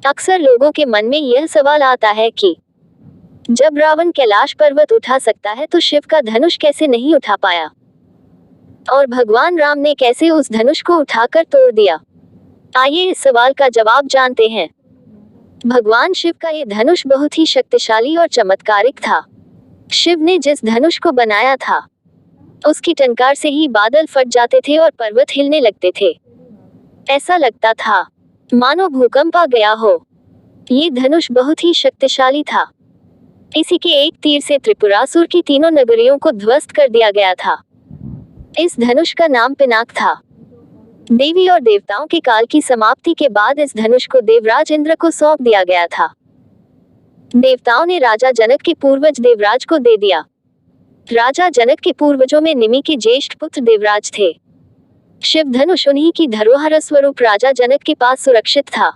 अक्सर लोगों के मन में यह सवाल आता है कि जब रावण कैलाश पर्वत उठा सकता है तो शिव का धनुष कैसे नहीं उठा पाया, और भगवान राम ने कैसे उस धनुष को उठाकर तोड़ दिया। आइए इस सवाल का जवाब जानते हैं। भगवान शिव का ये धनुष बहुत ही शक्तिशाली और चमत्कारिक था। शिव ने जिस धनुष को बनाया था, उसकी टंकार से ही बादल फट जाते थे और पर्वत हिलने लगते थे। ऐसा लगता था मानो भूकंप आ गया हो। ये धनुष बहुत ही शक्तिशाली था। इसी के एक तीर से त्रिपुरासुर की तीनों नगरियों को ध्वस्त कर दिया गया था। इस धनुष का नाम पिनाक था। देवी और देवताओं के काल की समाप्ति के बाद इस धनुष को देवराज इंद्र को सौंप दिया गया था। देवताओं ने राजा जनक के पूर्वज देवराज को दे दिया। राजा जनक के पूर्वजों में निमि के ज्येष्ठ पुत्र देवराज थे। शिव धनुष उन्हीं की धरोहर स्वरूप राजा जनक के पास सुरक्षित था।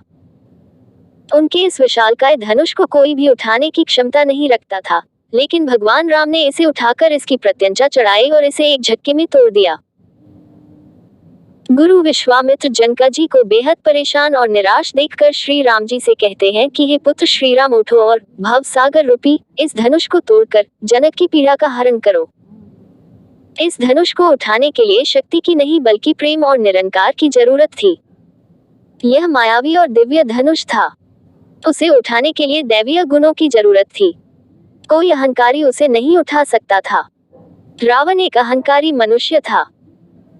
उनके इस विशालकाय धनुष को कोई भी उठाने की क्षमता नहीं रखता था, लेकिन भगवान राम ने इसे उठाकर इसकी प्रत्यंचा चढ़ाई और इसे एक झटके में तोड़ दिया। गुरु विश्वामित्र जनक जी को बेहद परेशान और निराश देखकर श्री राम जी से कहते हैं कि हे पुत्र श्री राम, उठो और भव सागर रूपी इस धनुष को तोड़कर जनक की पीड़ा का हरण करो। इस धनुष को उठाने के लिए शक्ति की नहीं बल्कि प्रेम और निरंकार की जरूरत थी। यह मायावी और दिव्य धनुष था। उसे उठाने के लिए दैवीय गुणों की जरूरत थी। कोई अहंकारी उसे नहीं उठा सकता था। रावण एक अहंकारी मनुष्य था।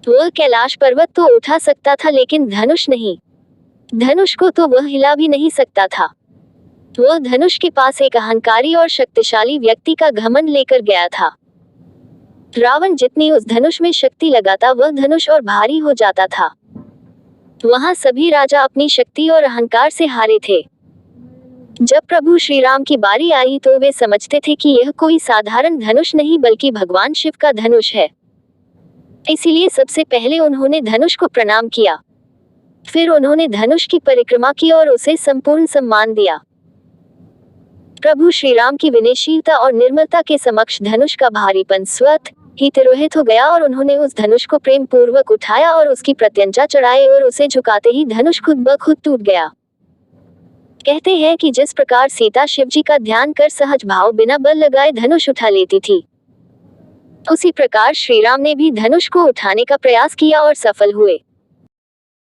वह कैलाश पर्वत तो उठा सकता था, लेकिन धनुष नहीं। धनुष को तो वह हिला भी नहीं सकता था। वह धनुष के पास एक अहंकारी और शक्तिशाली व्यक्ति का घमंड लेकर गया था। रावण जितनी उस धनुष में शक्ति लगाता, वह धनुष और भारी हो जाता था। वहां सभी राजा अपनी शक्ति और अहंकार से हारे थे। जब प्रभु श्री राम की बारी आई तो वे समझते थे कि यह कोई साधारण धनुष नहीं बल्कि भगवान शिव का धनुष है। इसीलिए सबसे पहले उन्होंने धनुष को प्रणाम किया। फिर उन्होंने धनुष की परिक्रमा की और उसे संपूर्ण सम्मान दिया। प्रभु श्री राम की विनयशीलता और निर्मलता के समक्ष धनुष का भारीपन स्वतः ही तिरोहित हो गया और उन्होंने उस धनुष को प्रेम पूर्वक उठाया और उसकी प्रत्यंचा चढ़ाई और उसे झुकाते ही धनुष खुद ब खुद टूट गया। कहते हैं कि जिस प्रकार सीता शिवजी का ध्यान कर सहज भाव बिना बल लगाए धनुष उठा लेती थी, उसी प्रकार श्री राम ने भी धनुष को उठाने का प्रयास किया और सफल हुए।